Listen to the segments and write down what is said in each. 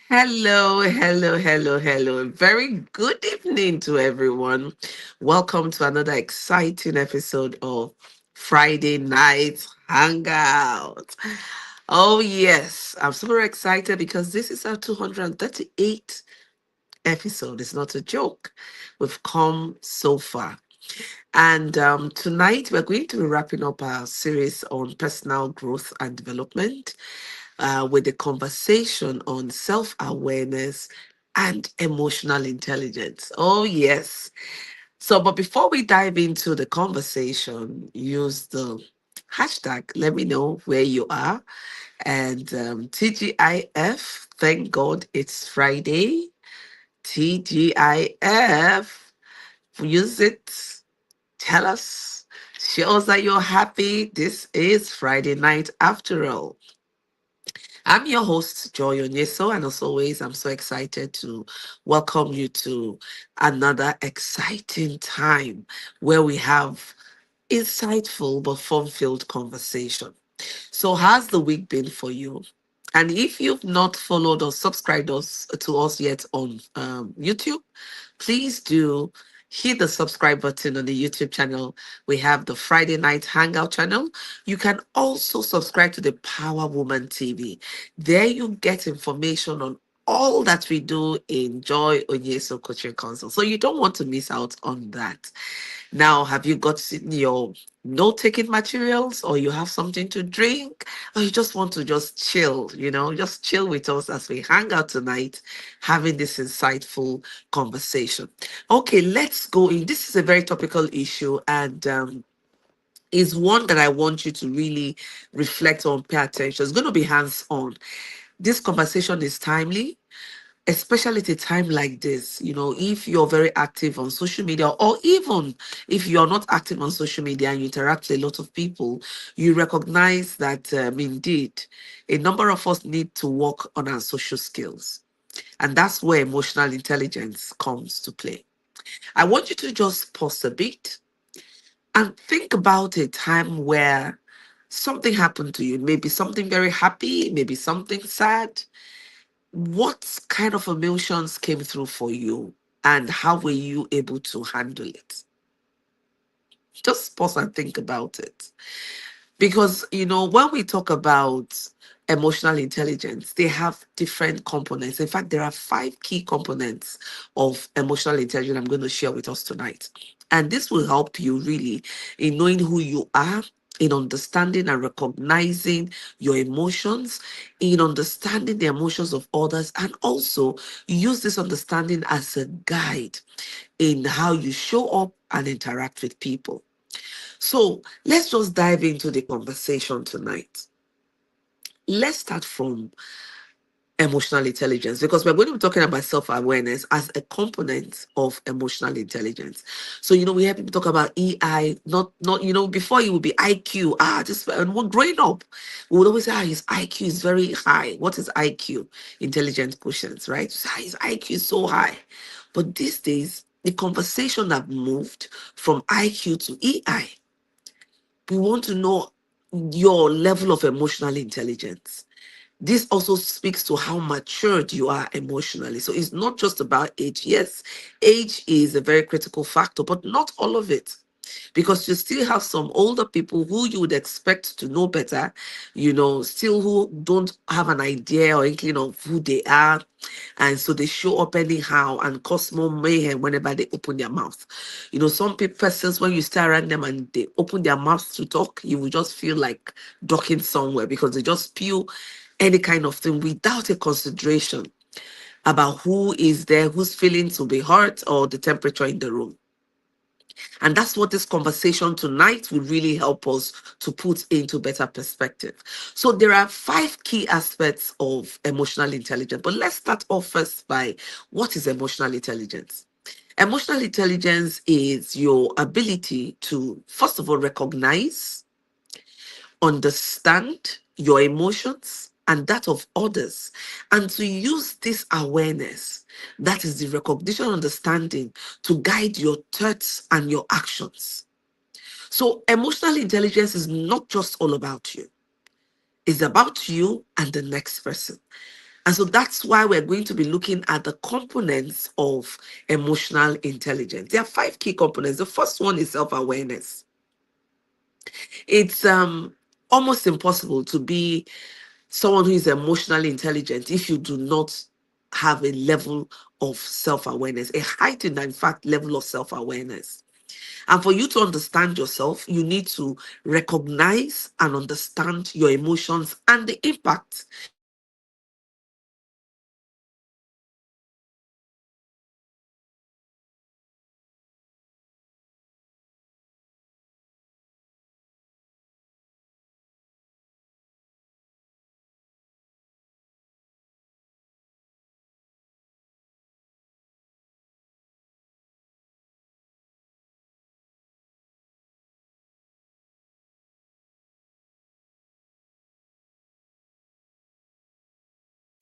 Hello, hello, hello, hello. Very good evening to everyone. Welcome to another exciting episode of Friday Night Hangout. Oh, yes, I'm super excited because this is our 238th episode. It's not a joke. We've come so far. And tonight we're going to be wrapping up our series on personal growth and development with the conversation on self awareness and emotional intelligence. Oh, yes. So, but before we dive into the conversation, use the hashtag, let me know where you are. And TGIF, thank God it's Friday. TGIF, use it. Tell us. Show us that you're happy. This is Friday night after all. I'm your host, Joy Onyesoh, and as always, I'm so excited to welcome you to another exciting time where we have insightful but fun-filled conversation. So, how's the week been for you? And if you've not followed or subscribed us to us yet on YouTube, please do hit the subscribe button on the YouTube channel. We have the Friday Night Hangout channel. You can also subscribe to the Power Woman TV. There you get information on all that we do in Joy Onyesoh Coaching Council. So you don't want to miss out on that. Now, have you got your note-taking materials, or you have something to drink, or you just want to just chill, just chill with us as we hang out tonight, having this insightful conversation. Okay, let's go in. This is a very topical issue, and is one that I want you to really reflect on, pay attention. It's going to be hands-on. This conversation is timely, especially at a time like this. If you're very active on social media, or even if you're not active on social media and you interact with a lot of people, you recognize that indeed a number of us need to work on our social skills. And that's where emotional intelligence comes to play. I want you to just pause a bit and think about a time where something happened to you. Maybe something very happy, maybe something sad. What kind of emotions came through for you, and how were you able to handle it? Just pause and think about it. Because, when we talk about emotional intelligence, they have different components. In fact, there are five key components of emotional intelligence I'm going to share with us tonight. And this will help you really in knowing who you are, in understanding and recognizing your emotions, in understanding the emotions of others, and also use this understanding as a guide in how you show up and interact with people. So let's just dive into the conversation tonight. Let's start from emotional intelligence, because we're going to be talking about self-awareness as a component of emotional intelligence. So we hear people talk about EI, not before it would be IQ. Just growing up, we would always say, his IQ is very high. What is IQ? Intelligent quotients, right? So, his IQ is so high. But these days, the conversation have moved from IQ to EI. We want to know your level of emotional intelligence. This also speaks to how matured you are emotionally. So it's not just about age. Yes, age is a very critical factor, but not all of it. Because you still have some older people who you would expect to know better, still who don't have an idea or inkling of who they are. And so they show up anyhow and cause more mayhem whenever they open their mouth. Some people, persons, when you stare at them and they open their mouths to talk, you will just feel like ducking somewhere, because they just spew any kind of thing without a consideration about who is there, whose feelings will be hurt, or the temperature in the room. And that's what this conversation tonight will really help us to put into better perspective. So there are five key aspects of emotional intelligence. But let's start off first by, what is emotional intelligence? Emotional intelligence is your ability to, first of all, recognize, understand your emotions and that of others, and to use this awareness, that is the recognition, understanding, to guide your thoughts and your actions. So emotional intelligence is not just all about you. It's about you and the next person. And so that's why we're going to be looking at the components of emotional intelligence. There are 5 key components. The first one is self-awareness. It's almost impossible to be someone who is emotionally intelligent if you do not have a level of self-awareness, a heightened, in fact, level of self-awareness. And for you to understand yourself, you need to recognize and understand your emotions and the impact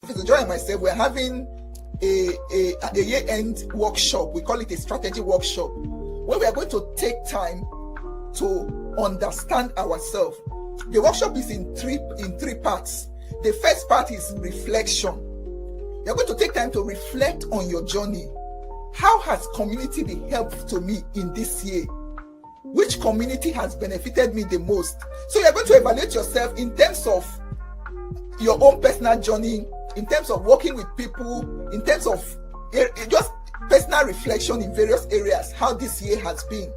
Professor Joy and myself, we're having a year-end workshop. We call it a strategy workshop, where we are going to take time to understand ourselves. The workshop is in three parts. The first part is reflection. You're going to take time to reflect on your journey. How has community been helpful to me in this year? Which community has benefited me the most? So you're going to evaluate yourself in terms of your own personal journey, in terms of working with people, in terms of just personal reflection in various areas, how this year has been.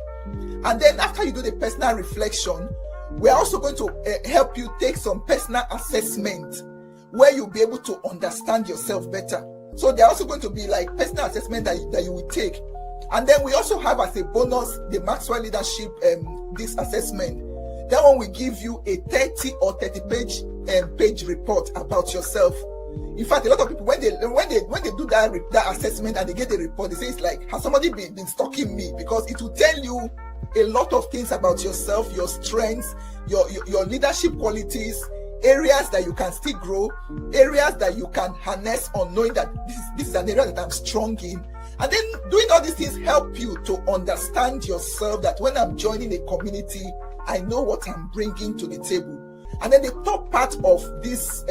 And then after you do the personal reflection, we're also going to help you take some personal assessment where you'll be able to understand yourself better. So there are also going to be like personal assessment that you will take. And then we also have as a bonus the Maxwell Leadership this assessment. That one will give you a 30 or 30 page report about yourself. In fact, a lot of people when they do that assessment and they get the report, they say it's like, has somebody been stalking me? Because it will tell you a lot of things about yourself, your strengths, your leadership qualities, areas that you can still grow, areas that you can harness on knowing that this is an area that I'm strong in. And then doing all these things help you to understand yourself, that when I'm joining a community, I know what I'm bringing to the table. And then the top part of this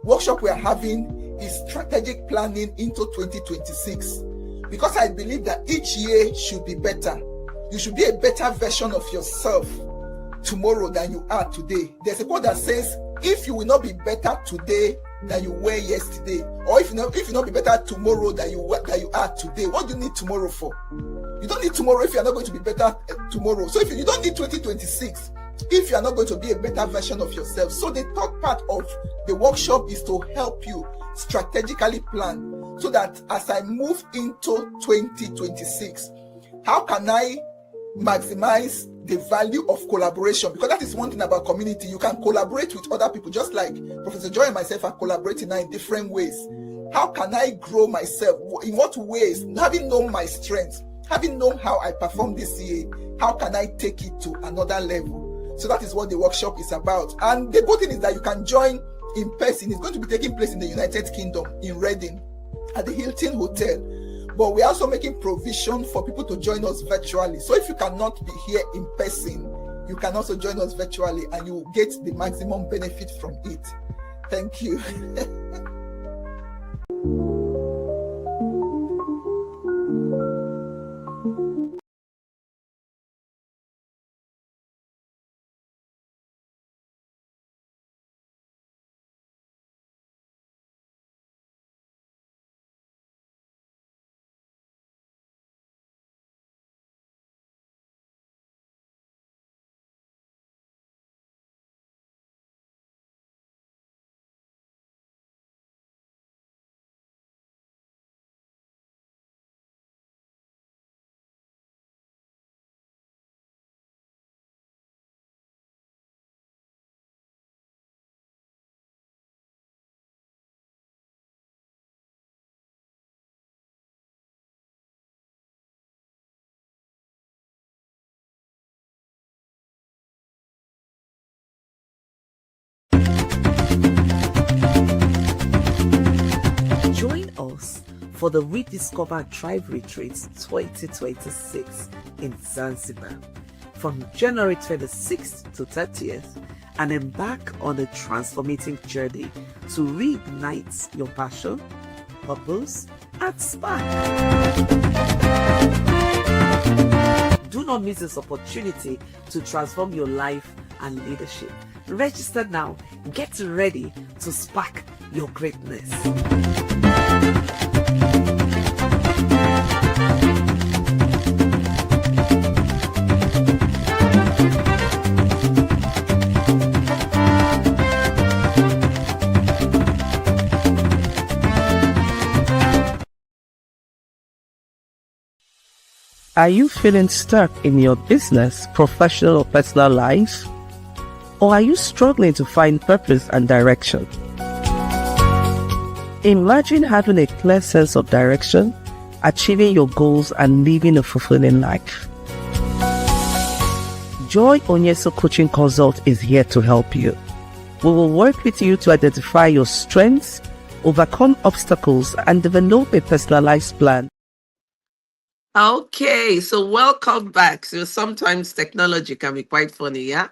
workshop we are having is strategic planning into 2026. Because I believe that each year should be better. You should be a better version of yourself tomorrow than you are today. There's a quote that says, if you will not be better today than you were yesterday, or if you not be better tomorrow than you are today, what do you need tomorrow for? You don't need tomorrow if you are not going to be better tomorrow. So if you don't need 2026 if you are not going to be a better version of yourself. So the third part of the workshop is to help you strategically plan, so that as I move into 2026, how can I maximize the value of collaboration? Because that is one thing about community. You can collaborate with other people, just like Professor Joy and myself are collaborating now in different ways. How can I grow myself? In what ways? Having known my strengths, having known how I performed this year, how can I take it to another level? So that is what the workshop is about. And the good thing is that you can join in person. It's going to be taking place in the United Kingdom, in Reading, at the Hilton Hotel. But we're also making provision for people to join us virtually. So if you cannot be here in person, you can also join us virtually and you will get the maximum benefit from it. Thank you. Join us for the Rediscover Tribe Retreats 2026 in Zanzibar from January 26th to 30th and embark on a transformative journey to reignite your passion, purpose, and spark. Do not miss this opportunity to transform your life and leadership. Register now. Get ready to spark your greatness. Are you feeling stuck in your business, professional, or personal life? Or are you struggling to find purpose and direction? Imagine having a clear sense of direction, achieving your goals, and living a fulfilling life. Joy Onyesoh Coaching Consult is here to help you. We will work with you to identify your strengths, overcome obstacles, and develop a personalized plan. Okay, so welcome back. So sometimes technology can be quite funny, yeah?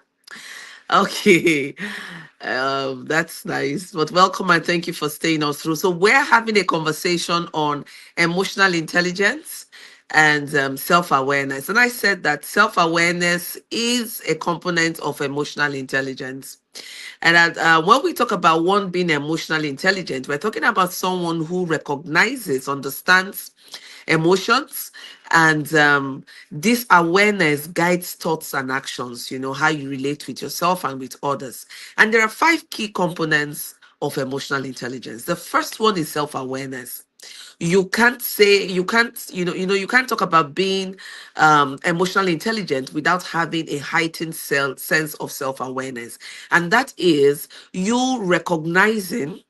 Okay, that's nice. But welcome and thank you for staying us through. So we're having a conversation on emotional intelligence and self-awareness. And I said that self-awareness is a component of emotional intelligence. And when we talk about one being emotionally intelligent, we're talking about someone who recognizes, understands emotions, and this awareness guides thoughts and actions, how you relate with yourself and with others. And there are 5 key components of emotional intelligence. The first one is self-awareness. You can't say, you can't talk about being emotionally intelligent without having a heightened sense of self-awareness. And that is you recognizing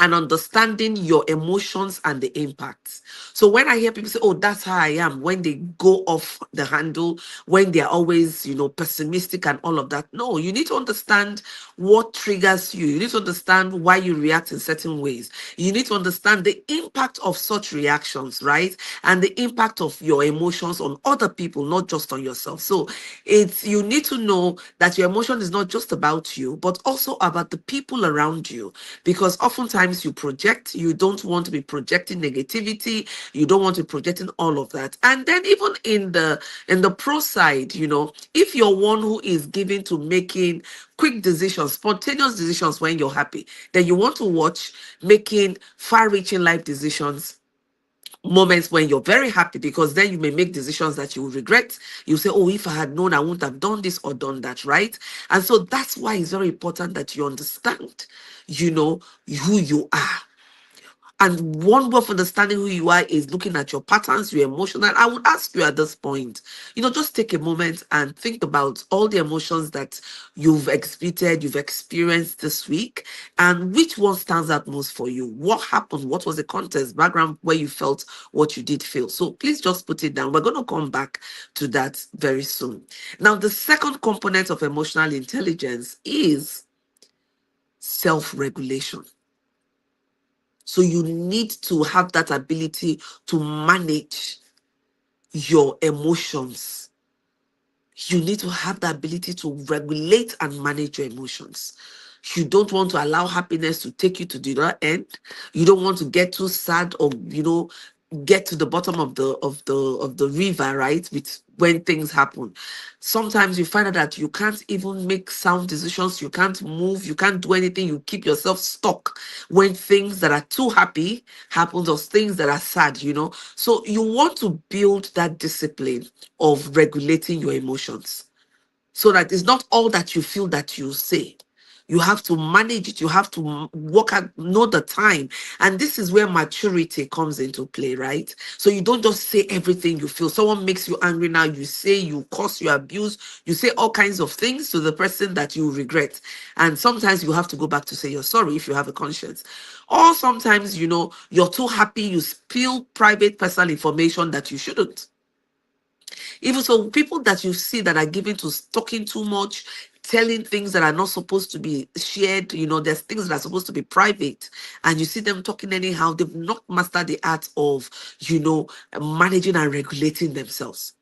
and understanding your emotions and the impacts. So when I hear people say, "Oh, that's how I am," when they go off the handle, when they're always, pessimistic and all of that. No, you need to understand what triggers you. You need to understand why you react in certain ways. You need to understand the impact of such reactions, right? And the impact of your emotions on other people, not just on yourself. So you need to know that your emotion is not just about you, but also about the people around you. Because oftentimes you project, you don't want to be projecting negativity, you don't want to be projecting all of that. And then even in the pro side, if you're one who is given to making quick decisions, spontaneous decisions when you're happy, then you want to watch making far-reaching life decisions moments when you're very happy, because then you may make decisions that you will regret. You say, "Oh, if I had known, I wouldn't have done this or done that," right? And so that's why it's very important that you understand, who you are. And one way of understanding who you are is looking at your patterns, your emotional. I would ask you at this point, just take a moment and think about all the emotions that you've exhibited, you've experienced this week, and which one stands out most for you. What happened? What was the context, background where you felt what you did feel? So please just put it down. We're going to come back to that very soon. Now, the second component of emotional intelligence is self-regulation. So you need to have that ability to manage your emotions. You need to have the ability to regulate and manage your emotions. You don't want to allow happiness to take you to the other end. You don't want to get too sad or get to the bottom of the river, right? With when things happen. Sometimes you find out that you can't even make sound decisions, you can't move, you can't do anything, you keep yourself stuck when things that are too happy happens or things that are sad. So you want to build that discipline of regulating your emotions, so that it's not all that you feel that you say. You have to manage it. You have to work out, know the time. And this is where maturity comes into play, right? So you don't just say everything you feel. Someone makes you angry now, you say, you curse, you abuse, you say all kinds of things to the person that you regret. And sometimes you have to go back to say you're sorry if you have a conscience. Or sometimes, you're too happy, you spill private personal information that you shouldn't. Even so, people that you see that are given to talking too much, telling things that are not supposed to be shared, there's things that are supposed to be private, and you see them talking anyhow, they've not mastered the art of, managing and regulating themselves.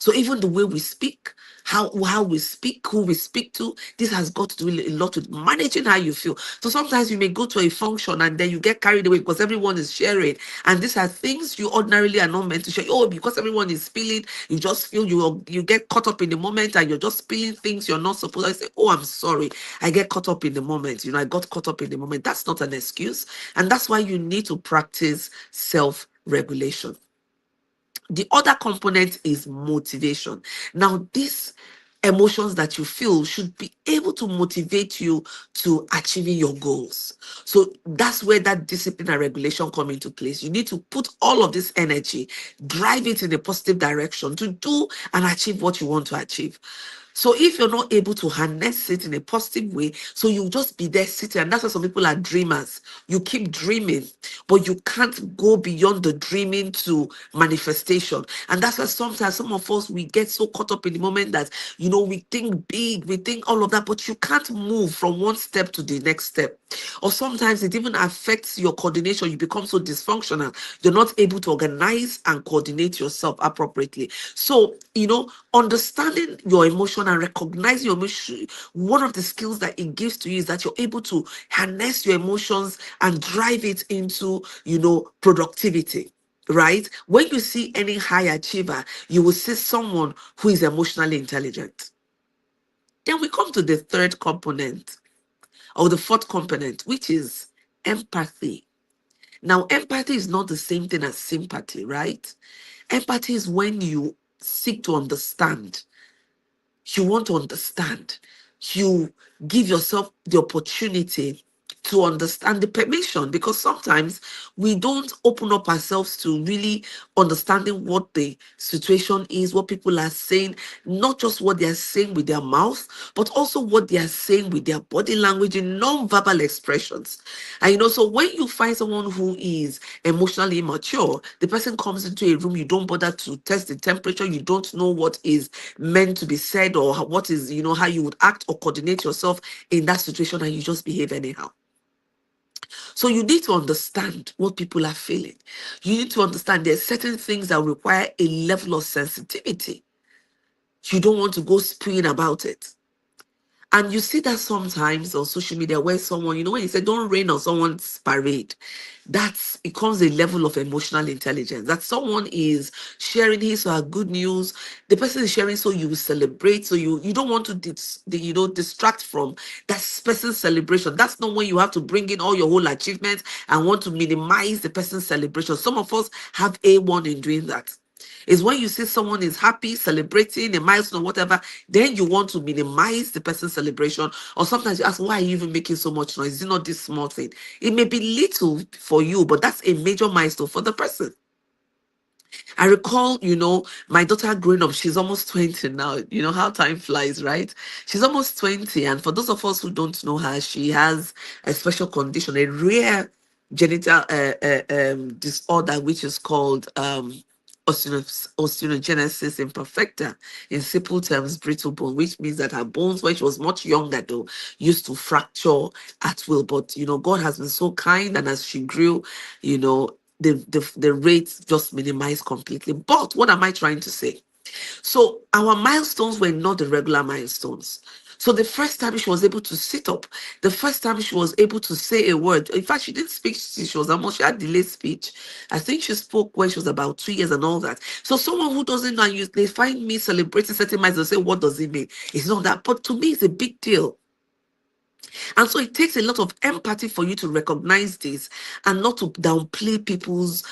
So even the way we speak, how we speak, who we speak to, this has got to do a lot with managing how you feel. So sometimes you may go to a function and then you get carried away because everyone is sharing, and these are things you ordinarily are not meant to share. Oh, because everyone is spilling, you just feel you get caught up in the moment and you're just spilling things you're not supposed to say. Oh, I'm sorry, I get caught up in the moment. I got caught up in the moment. That's not an excuse, and that's why you need to practice self-regulation. The other component is motivation. Now, these emotions that you feel should be able to motivate you to achieving your goals. So that's where that discipline and regulation come into place. You need to put all of this energy, drive it in a positive direction to do and achieve what you want to achieve. So if you're not able to harness it in a positive way, so you just be there sitting, and that's why some people are dreamers. You keep dreaming, but you can't go beyond the dreaming to manifestation. And that's why sometimes some of us, we get so caught up in the moment that we think big, we think all of that, but you can't move from one step to the next step. Or sometimes it even affects your coordination. You become so dysfunctional, you're not able to organize and coordinate yourself appropriately. So understanding your emotion and recognizing your emotion, one of the skills that it gives to you is that you're able to harness your emotions and drive it into productivity. Right? When you see any high achiever, you will see someone who is emotionally intelligent. Then we come to the third component, or the fourth component, which is empathy. Now, empathy is not the same thing as sympathy, right? Empathy is when you seek to understand. You want to understand. You give yourself the opportunity to understand, the permission, because sometimes we don't open up ourselves to really understanding what the situation is, what people are saying, not just what they are saying with their mouth, but also what they are saying with their body language and non-verbal expressions. And so when you find someone who is emotionally immature, the person comes into a room, you don't bother to test the temperature, you don't know what is meant to be said or what is, how you would act or coordinate yourself in that situation, and you just behave anyhow. So you need to understand what people are feeling. You need to understand there's certain things that require a level of sensitivity. You don't want to go spewing about it. And you see that sometimes on social media where someone, when you say don't rain on someone's parade, that becomes a level of emotional intelligence. That someone is sharing his or her good news, the person is sharing, so you celebrate. So you don't want to distract from that person's celebration. That's not when you have to bring in all your whole achievements and want to minimize the person's celebration. Some of us have A1 in doing that. Is when you see someone is happy, celebrating a milestone or whatever, then you want to minimize the person's celebration. Or sometimes you ask, why are you even making so much noise? Is it not this small thing? It may be little for you, but that's a major milestone for the person. I recall, my daughter growing up, she's almost 20 now. You know how time flies, right? She's almost 20. And for those of us who don't know her, she has a special condition, a rare genital disorder, which is called osteogenesis imperfecta. In simple terms, brittle bone, which means that her bones, when she was much younger though, used to fracture at will. But God has been so kind, and as she grew, the rates just minimized completely. But what am I trying to say? So our milestones were not the regular milestones. So the first time she was able to sit up, the first time she was able to say a word. In fact, she didn't speak. She she had delayed speech. I think she spoke when she was about 2 years and all that. So someone who doesn't know, they find me celebrating certain milestones, they say, what does it mean? It's not that. But to me, it's a big deal. And so it takes a lot of empathy for you to recognize this and not to downplay people's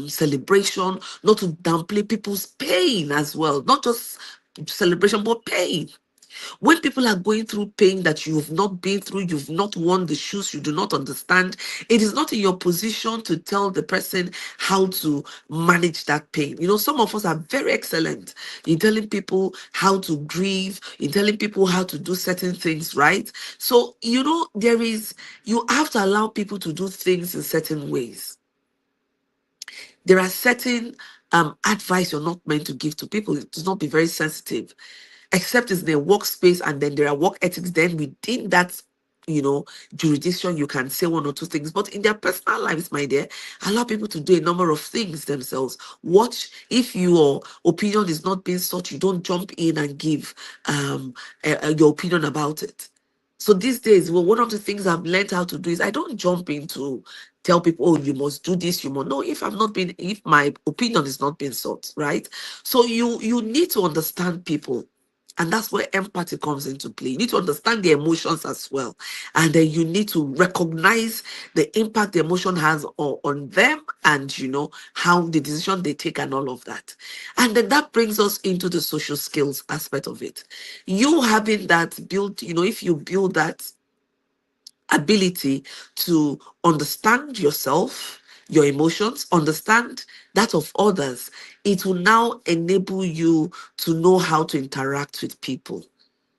celebration, not to downplay people's pain as well. Not just celebration, but pain. When people are going through pain that you've not been through, you've not worn the shoes, you do not understand, it is not in your position to tell the person how to manage that pain. Some of us are very excellent in telling people how to grieve, in telling people how to do certain things, right? So, you have to allow people to do things in certain ways. There are certain advice you're not meant to give to people. It does not be very sensitive, except it's their workspace, and then there are work ethics then within that jurisdiction you can say one or two things, but in their personal lives, my dear, allow people to do a number of things themselves. Watch, if your opinion is not being sought, you don't jump in and give your opinion about it. So these days, well, one of the things I've learned how to do is I don't jump into tell people, oh, you must do this, you must. No, if my opinion is not being sought, right? So you need to understand people. And that's where empathy comes into play. You need to understand the emotions as well. And then you need to recognize the impact the emotion has on them, and how the decision they take and all of that. And then that brings us into the social skills aspect of it. You having that built, if you build that ability to understand yourself, your emotions, understand that of others, it will now enable you to know how to interact with people.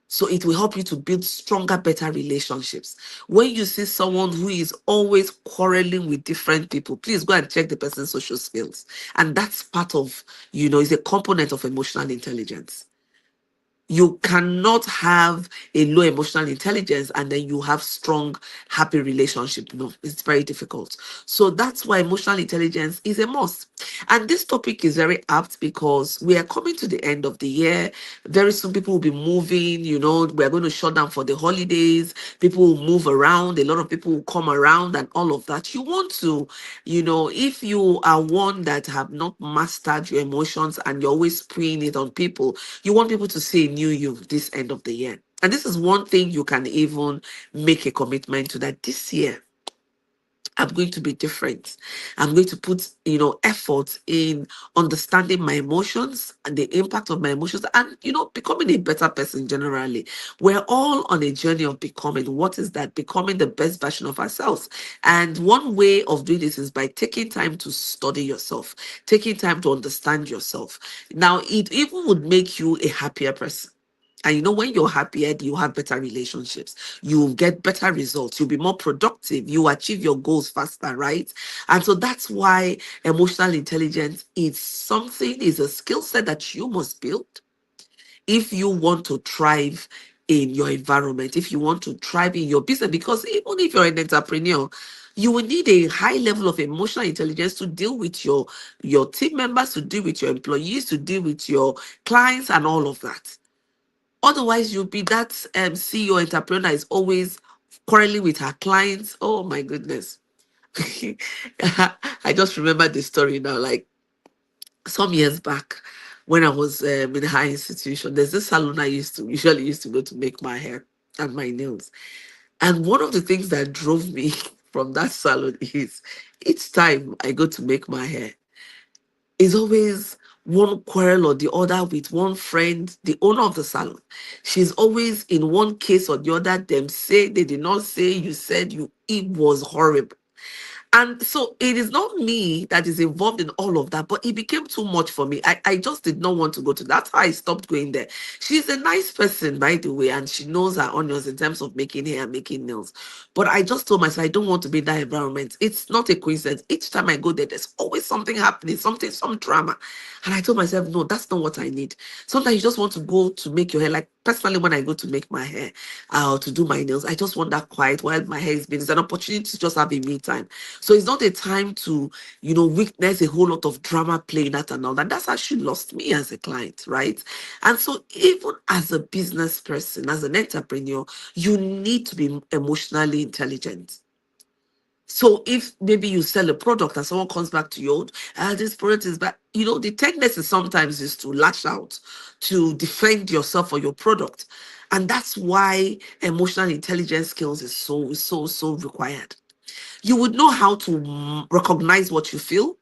So it will help you to build stronger, better relationships. When you see someone who is always quarreling with different people, please go and check the person's social skills. And that's part of, is a component of emotional intelligence. You cannot have a low emotional intelligence and then you have strong, happy relationship. No, it's very difficult. So that's why emotional intelligence is a must. And this topic is very apt because we are coming to the end of the year. Very soon people will be moving, we're going to shut down for the holidays. People will move around. A lot of people will come around and all of that. You want to, if you are one that have not mastered your emotions and you're always spraying it on people, you want people to say new you this end of the year. And this is one thing you can even make a commitment to, that this year I'm going to be different. I'm going to put, effort in understanding my emotions and the impact of my emotions and, becoming a better person generally. We're all on a journey of becoming. What is that? Becoming the best version of ourselves. And one way of doing this is by taking time to study yourself, taking time to understand yourself. Now, it even would make you a happier person. And when you're happier, you have better relationships. You get better results. You'll be more productive. You achieve your goals faster, right? And so that's why emotional intelligence is a skill set that you must build if you want to thrive in your environment, if you want to thrive in your business. Because even if you're an entrepreneur, you will need a high level of emotional intelligence to deal with your team members, to deal with your employees, to deal with your clients and all of that. Otherwise, you'll be that CEO entrepreneur that is always quarreling with her clients. Oh my goodness. I just remember the story now. Like some years back, when I was in a high institution, there's this salon I usually used to go to make my hair and my nails. And one of the things that drove me from that salon is each time I go to make my hair, is always one quarrel or the other with one friend, the owner of the salon. She's always in one case or the other. Them say they did not say, you said you. It was horrible. And so it is not me that is involved in all of that, but it became too much for me. I just did not want to go to that. That's how I stopped going there. She's a nice person, by the way, and she knows her onions in terms of making hair and making nails. But I just told myself I don't want to be in that environment. It's not a coincidence. Each time I go there, there's always something happening, some drama. And I told myself, no, that's not what I need. Sometimes you just want to go to make your hair. Like personally, when I go to make my hair or to do my nails, I just want that quiet while my hair is being. It's an opportunity to just have a me time. So it's not a time to, witness a whole lot of drama playing out and all that. That's how she lost me as a client, right? And so even as a business person, as an entrepreneur, you need to be emotionally intelligent. So if maybe you sell a product and someone comes back to you, this product is bad, the tendency sometimes is to lash out, to defend yourself or your product. And that's why emotional intelligence skills is so required. You would know how to recognize what you feel,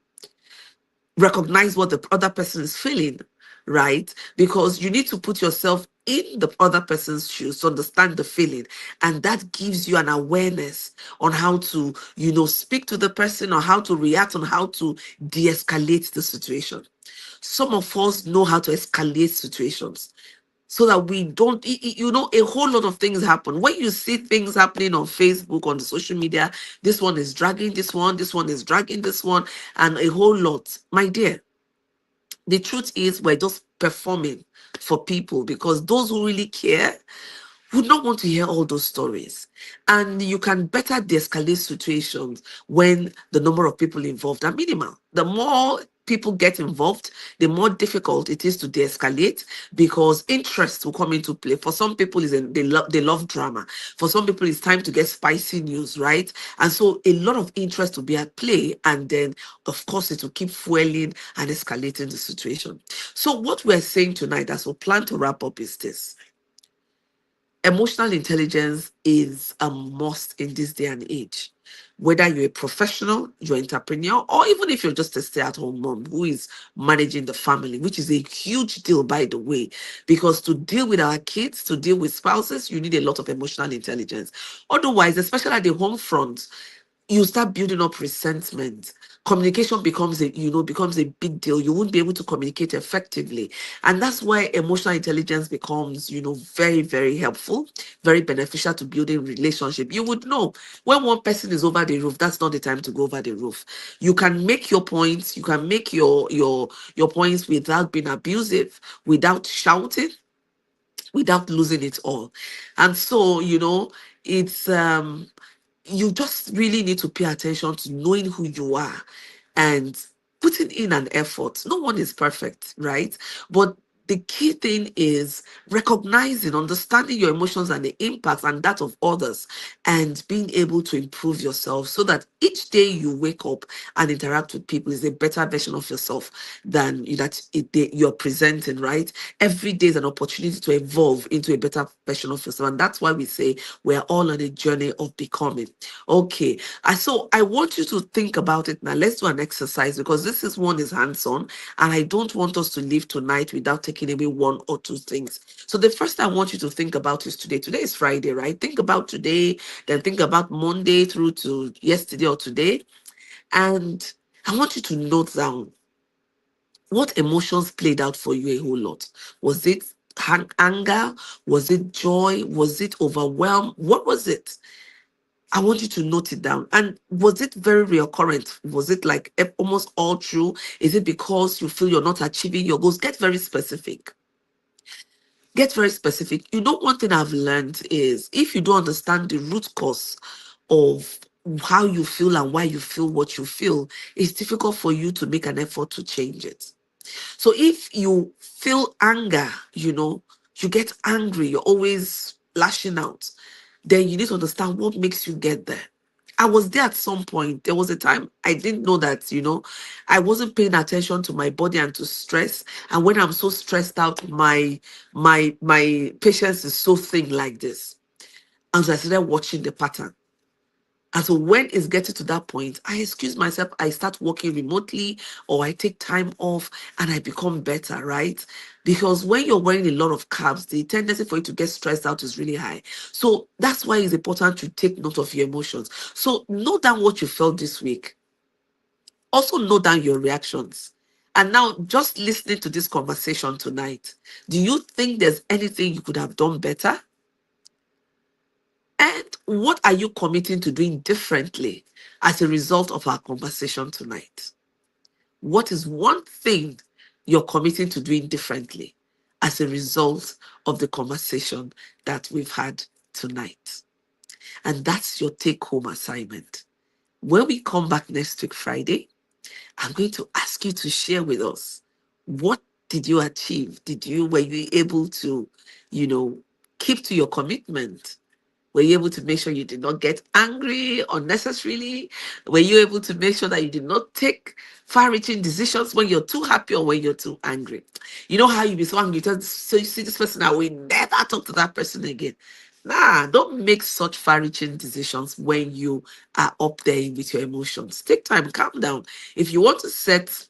recognize what the other person is feeling, right? Because you need to put yourself in the other person's shoes to understand the feeling. And that gives you an awareness on how to, speak to the person, or how to react, on how to de-escalate the situation. Some of us know how to escalate situations, so that we don't, a whole lot of things happen. When you see things happening on Facebook, on the social media, this one is dragging this one is dragging this one, and a whole lot. My dear, the truth is we're just performing for people, because those who really care would not want to hear all those stories. And you can better de-escalate situations when the number of people involved are minimal. The more people get involved, the more difficult it is to de-escalate, because interest will come into play. For some people, they love drama. For some people, it's time to get spicy news, right? And so a lot of interest will be at play, and then of course it will keep fueling and escalating the situation. So what we're saying tonight, as we plan to wrap up, is this: emotional intelligence is a must in this day and age. Whether you're a professional, you're an entrepreneur, or even if you're just a stay-at-home mom who is managing the family, which is a huge deal, by the way, because to deal with our kids, to deal with spouses, you need a lot of emotional intelligence. Otherwise, especially at the home front, you start building up resentment. Communication becomes a big deal. You won't be able to communicate effectively. And that's why emotional intelligence becomes, very, very helpful, very beneficial to building relationship. You would know when one person is over the roof, that's not the time to go over the roof. You can make your points, you can make your points without being abusive, without shouting, without losing it all. And so, it's you just really need to pay attention to knowing who you are and putting in an effort. No one is perfect, right? But the key thing is recognizing, understanding your emotions and the impacts and that of others, and being able to improve yourself so that each day you wake up and interact with people is a better version of yourself than you're presenting, right? Every day is an opportunity to evolve into a better version of yourself. And that's why we say we're all on a journey of becoming. Okay. So I want you to think about it now. Let's do an exercise, because this is hands-on, and I don't want us to leave tonight without taking away one or two things. So the first I want you to think about is today. Today is Friday, right? Think about today, then think about Monday through to yesterday or today. And I want you to note down what emotions played out for you a whole lot. Was it anger? Was it joy? Was it overwhelm? What was it? I want you to note it down. And was it very recurrent? Was it like almost all true? Is it because you feel you're not achieving your goals? Get very specific. Get very specific. One thing I've learned is, if you don't understand the root cause of how you feel and why you feel what you feel, it's difficult for you to make an effort to change it. So if you feel anger, you get angry, you're always lashing out, then you need to understand what makes you get there. I was there at some point. There was a time I didn't know that, I wasn't paying attention to my body and to stress. And when I'm so stressed out, my patience is so thin like this. And so I started watching the pattern. And so when it's getting to that point, I excuse myself, I start working remotely, or I take time off, and I become better, right? Because when you're wearing a lot of carbs, the tendency for you to get stressed out is really high. So that's why it's important to take note of your emotions. So note down what you felt this week. Also note down your reactions. And now, just listening to this conversation tonight, do you think there's anything you could have done better? And what are you committing to doing differently as a result of our conversation tonight? What is one thing you're committing to doing differently as a result of the conversation that we've had tonight? And that's your take-home assignment. When we come back next week, Friday, I'm going to ask you to share with us, what did you achieve? Were you able to, keep to your commitment? Were you able to make sure you did not get angry unnecessarily? Were you able to make sure that you did not take far-reaching decisions when you're too happy or when you're too angry? You know how you be so angry, so you see this person, I will never talk to that person again. Nah, don't make such far-reaching decisions when you are up there with your emotions. Take time, calm down. If you want to set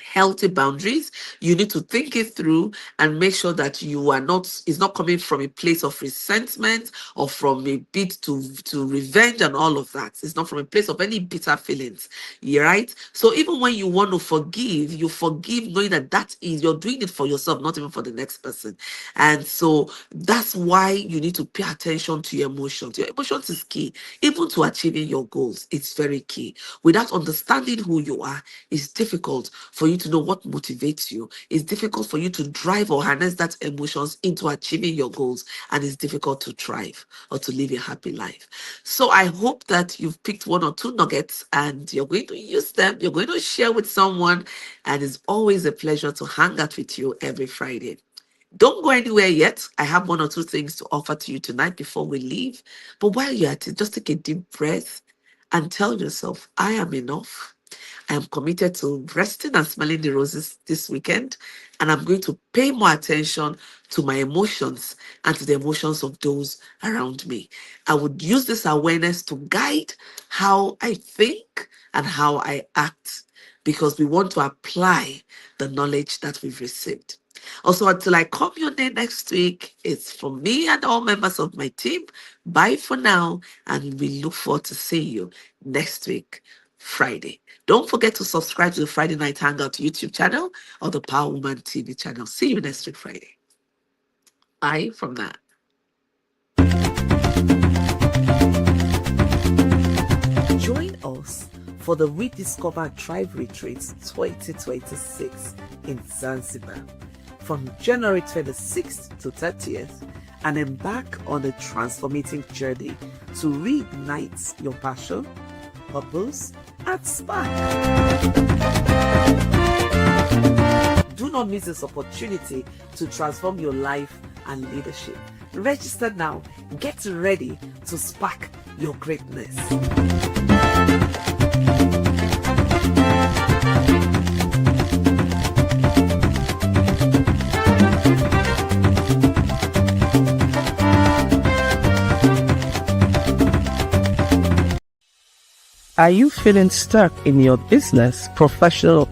healthy boundaries, you need to think it through and make sure that it's not coming from a place of resentment or from a bit to revenge and all of that. It's not from a place of any bitter feelings. Yeah, right? So even when you want to forgive, you forgive knowing that you're doing it for yourself, not even for the next person. And so that's why you need to pay attention to your emotions. Your emotions is key. Even to achieving your goals, it's very key. Without understanding who you are, it's difficult for for you to know what motivates you. It's difficult for you to drive or harness that emotions into achieving your goals. And it's difficult to thrive or to live a happy life. So I hope that you've picked one or two nuggets and you're going to use them. You're going to share with someone. And it's always a pleasure to hang out with you every Friday. Don't go anywhere yet. I have one or two things to offer to you tonight before we leave. But while you're at it, just take a deep breath and tell yourself, I am enough. I am committed to resting and smelling the roses this weekend, and I'm going to pay more attention to my emotions and to the emotions of those around me. I would use this awareness to guide how I think and how I act, because we want to apply the knowledge that we've received. Also, until I come your day next week, it's from me and all members of my team. Bye for now, and we look forward to seeing you next week, Friday. Don't forget to subscribe to the Friday Night Hangout YouTube channel or the Power Woman TV channel. See you next week, Friday. Bye from that. Join us for the Rediscover Tribe Retreats 2026 in Zanzibar from January 26th to 30th, and embark on a transformating journey to reignite your passion, purpose, and spark. Do not miss this opportunity to transform your life and leadership. Register now. Get ready to spark your greatness. Are you feeling stuck in your business, professional,